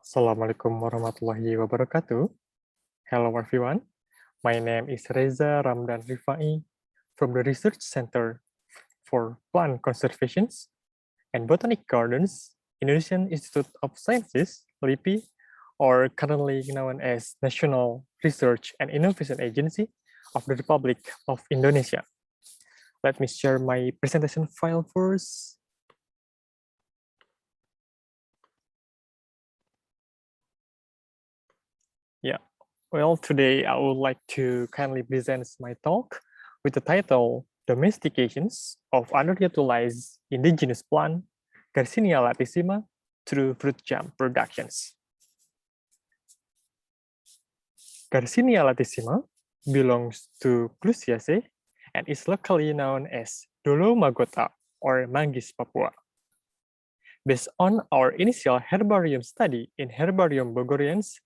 Assalamualaikum warahmatullahi wabarakatuh. Hello everyone. My name is Ramdan Rivai from the Research Center for Plant Conservation and Botanic Gardens, Indonesian Institute of Sciences, LIPI, or currently known as National Research and Innovation Agency of the Republic of Indonesia. Let me share my presentation file first. Yeah, well, today I would like to kindly present my talk with the title Domestications of Underutilized Indigenous Plant, Garcinia latissima, through Fruit Jam Productions. Garcinia latissima belongs to Clusiaceae and is locally known as Dolo magota or Manggis Papua. Based on our initial herbarium study in Herbarium Bogorians,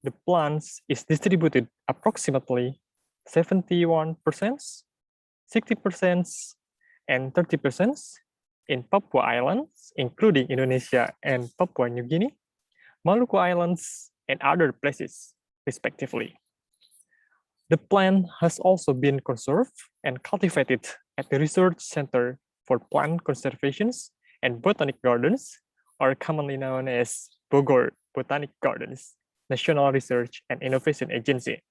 the plants is distributed approximately 71%, 60%, and 30% in Papua Islands, including Indonesia and Papua New Guinea, Maluku Islands, and other places, respectively. The plant has also been conserved and cultivated at the Research Center for Plant Conservation and Botanic Gardens, or commonly known as Bogor Botanic Gardens, National Research and Innovation Agency.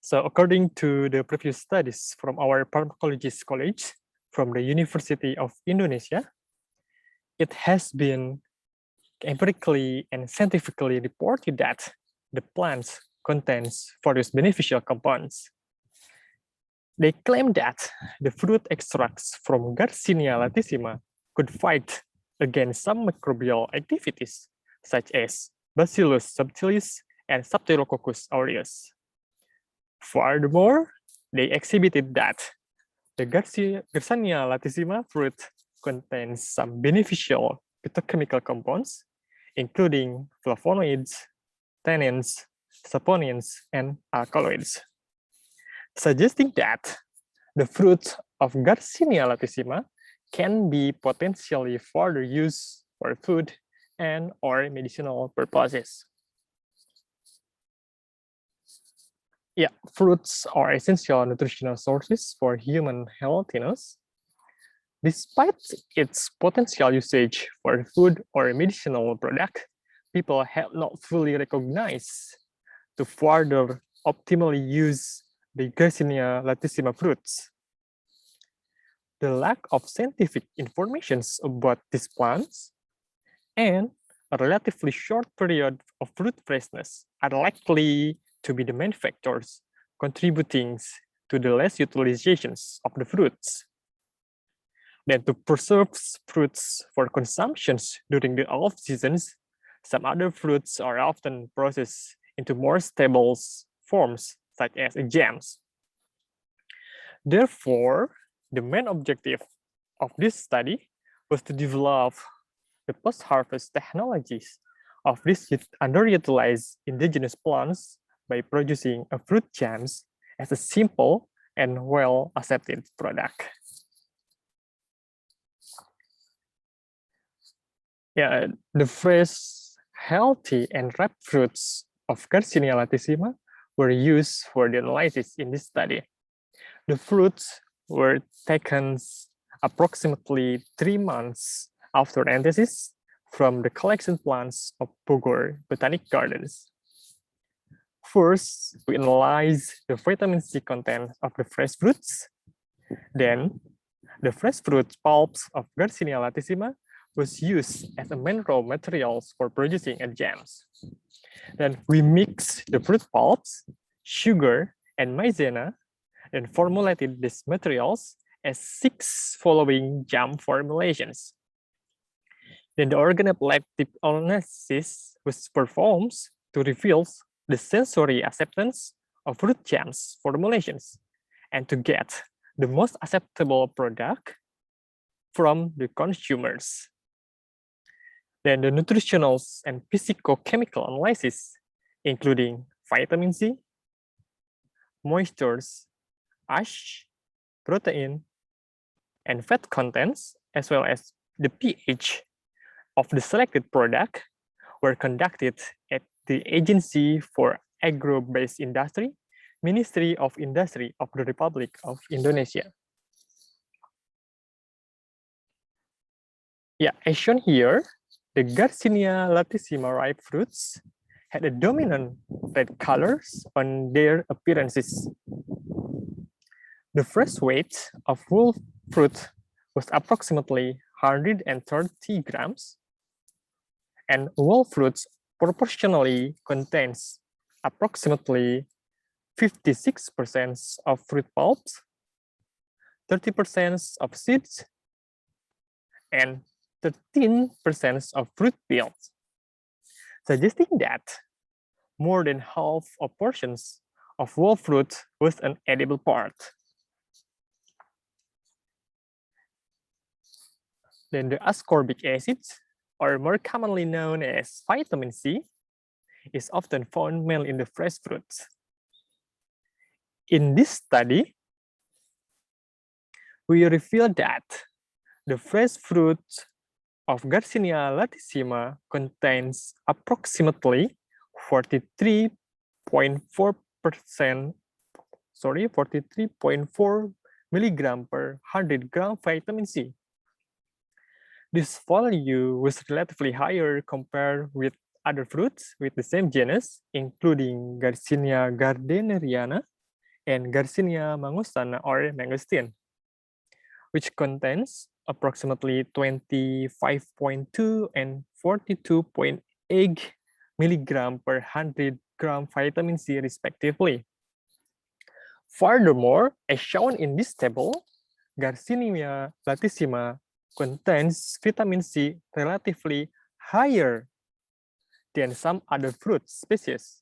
So according to the previous studies from our Pharmacologist College from the University of Indonesia, it has been empirically and scientifically reported that the plants contains various beneficial compounds. They claim that the fruit extracts from Garcinia latissima could fight against some microbial activities, such as Bacillus subtilis and Staphylococcus aureus. Furthermore, they exhibited that the Garcinia latissima fruit contains some beneficial phytochemical compounds, including flavonoids, tannins, saponins, and alkaloids, suggesting that the fruit of Garcinia latissima can be potentially further used for food and or medicinal purposes. Yeah, fruits are essential nutritional sources for human healthiness. Despite its potential usage for food or medicinal product, people have not fully recognized to further optimally use the Garcinia latissima fruits. The lack of scientific information about these plants and a relatively short period of fruit freshness are likely to be the main factors contributing to the less utilizations of the fruits. Then to preserve fruits for consumption during the off seasons, some other fruits are often processed into more stable forms, such as jams. Therefore, the main objective of this study was to develop the post-harvest technologies of these underutilized indigenous plants by producing a fruit jams as a simple and well-accepted product. Yeah, the fresh, healthy, and ripe fruits of Garcinia latissima were used for the analysis in this study. The fruits were taken approximately 3 months after anthesis from the collection plants of Bogor Botanic Gardens. First, we analyze the vitamin C content of the fresh fruits. Then, the fresh fruit pulps of Garcinia latissima was used as a main raw materials for producing jams. Then we mix the fruit pulps, sugar, and maizena, and formulated these materials as 6 following jam formulations. Then the organoleptic analysis was performed to reveal the sensory acceptance of fruit jams formulations and to get the most acceptable product from the consumers. Then the nutritional and physicochemical analysis, including vitamin C, moistures, ash, protein, and fat contents, as well as the pH of the selected product, were conducted at the Agency for Agro-Based Industry, Ministry of Industry of the Republic of Indonesia. Yeah, as shown here, the Garcinia latissima ripe fruits had a dominant red colors on their appearances. The fresh weight of whole fruit was approximately 130 grams, and whole fruits proportionally contains approximately 56% of fruit pulps, 30% of seeds, and 13% of fruit peels, suggesting that more than half of portions of whole fruit was an edible part. Then the ascorbic acid, or more commonly known as vitamin C, is often found mainly in the fresh fruits. In this study, we revealed that the fresh fruit of Garcinia latissima contains approximately 43.4 milligram per 100 gram vitamin C. This value was relatively higher compared with other fruits with the same genus, including Garcinia gardneriana and Garcinia mangostana or mangosteen, which contains approximately 25.2 and 42.8 milligram per 100 gram vitamin C respectively. Furthermore, as shown in this table, Garcinia latissima contains vitamin C relatively higher than some other fruit species,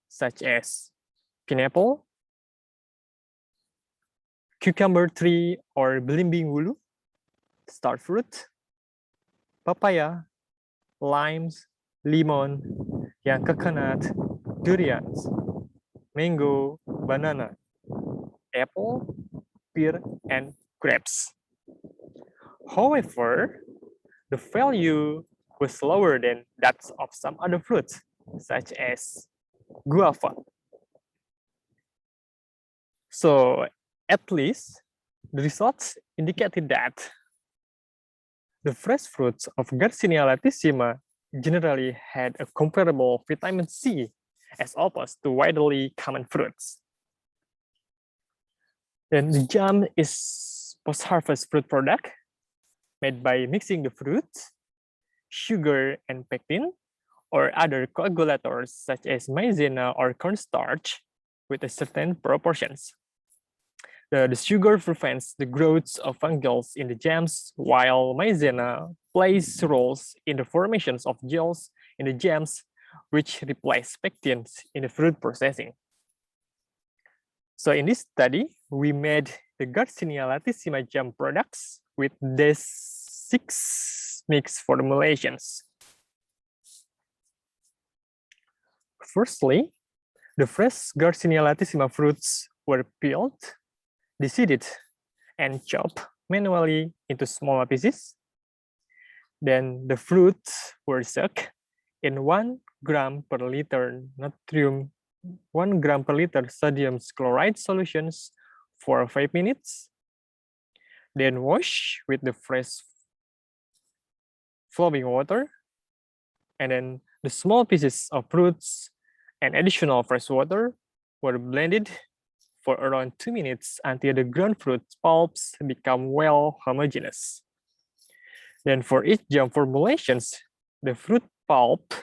such as pineapple, cucumber tree or belimbing wulu, star fruit, papaya, limes, lemon, young coconut, durians, mango, banana, apple, pear, and grapes. However, the value was lower than that of some other fruits, such as guava. So at least the results indicated that the fresh fruits of Garcinia latissima generally had a comparable vitamin C as opposed to widely common fruits. Then the jam is post-harvest fruit product made by mixing the fruit, sugar, and pectin, or other coagulators such as maizena or cornstarch with a certain proportions. The sugar prevents the growth of fungals in the jams, while maizena plays roles in the formations of gels in the jams, which replace pectins in the fruit processing. So in this study, we made the Garcinia latissima jam products with these 6 mixed formulations. Firstly, the fresh Garcinia latissima fruits were peeled, deseeded, and chopped manually into smaller pieces. Then the fruits were soaked in 1 gram per liter natrium, 1 gram per liter sodium chloride solutions for 5 minutes. Then wash with the fresh flowing water. And then the small pieces of fruits and additional fresh water were blended for around 2 minutes until the ground fruit pulps become well homogeneous. Then for each jam formulations, the fruit pulp,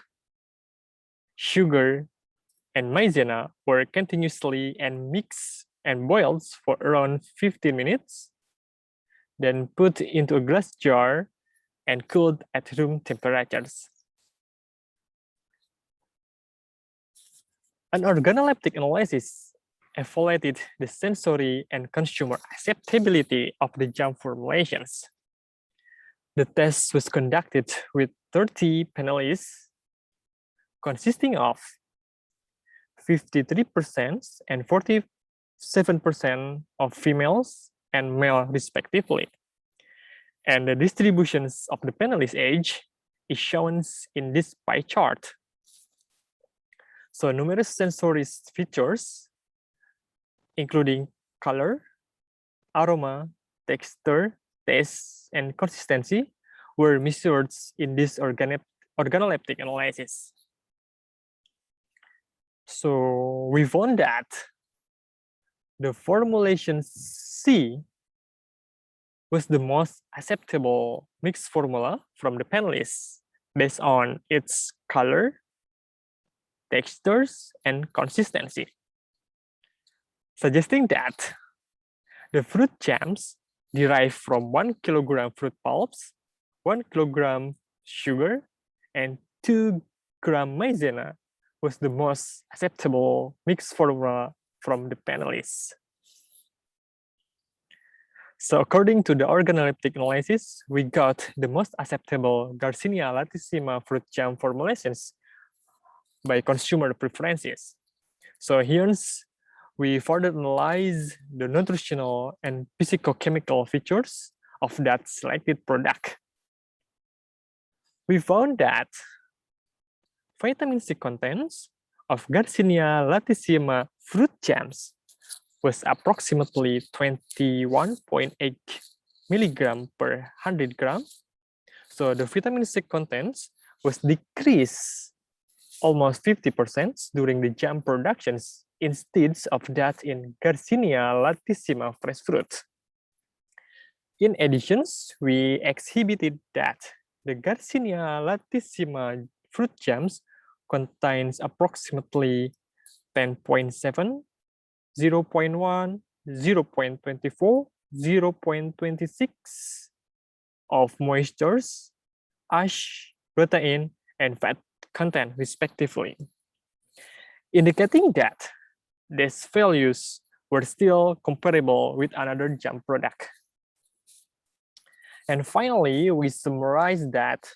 sugar, and maizena were continuously and mixed and boiled for around 15 minutes, then put into a glass jar and cooled at room temperatures. An organoleptic analysis evaluated the sensory and consumer acceptability of the jam formulations. The test was conducted with 30 panelists consisting of 53% and 47% of females and male respectively. And the distributions of the panelists' age is shown in this pie chart. So numerous sensory features, including color, aroma, texture, taste, and consistency, were measured in this organoleptic analysis. So we found that the formulation C was the most acceptable mixed formula from the panelists based on its color, textures, and consistency, suggesting that the fruit jams derived from 1 kilogram fruit pulps, 1 kilogram sugar, and 2 gram maizena was the most acceptable mixed formula from the panelists. So according to the organoleptic analysis, we got the most acceptable Garcinia latissima fruit jam formulations by consumer preferences. So here we further analyze the nutritional and physicochemical features of that selected product. We found that vitamin C contents of Garcinia latissima fruit jams was approximately 21.8 milligram per 100 gram. So the vitamin C contents was decreased almost 50% during the jam productions instead of that in Garcinia latissima fresh fruit. In addition, we exhibited that the Garcinia latissima fruit jams contains approximately 10.7, 0.1, 0.24, 0.26 of moistures, ash, protein, and fat content respectively, indicating that these values were still comparable with another jam product. And finally, we summarize that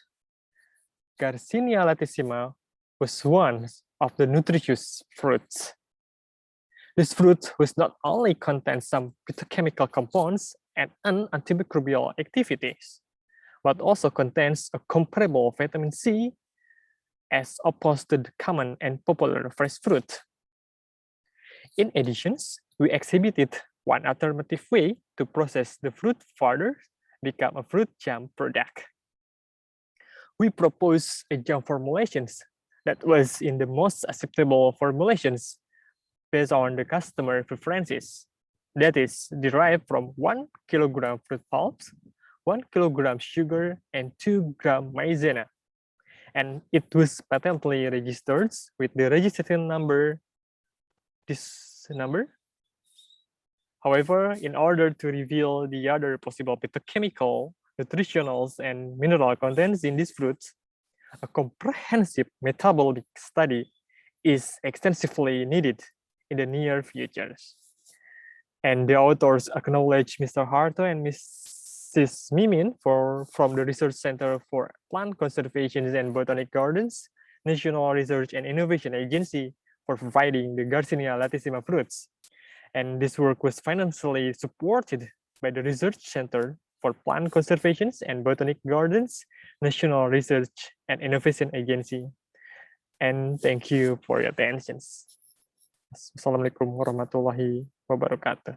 Garcinia latissima was one of the nutritious fruits. This fruit was not only contains some phytochemical compounds and antimicrobial activities, but also contains a comparable vitamin C as opposed to the common and popular fresh fruit. In addition, we exhibited one alternative way to process the fruit further become a fruit jam product. We proposed a jam formulations that was in the most acceptable formulations based on the customer preferences. That is derived from 1 kilogram fruit pulps, 1 kilogram sugar, and 2 gram maizena. And it was patently registered with the registration number, this number. However, in order to reveal the other possible phytochemical, nutritional, and mineral contents in these fruits, a comprehensive metabolic study is extensively needed in the near future. And the authors acknowledge Mr. Harto and Mrs. Mimin from the Research Center for Plant Conservation and Botanic Gardens, National Research and Innovation Agency for providing the Garcinia latissima fruits. And this work was financially supported by the Research Center for Plant Conservation and Botanic Gardens, National Research and Innovation Agency. And thank you for your attention. Assalamualaikum warahmatullahi wabarakatuh.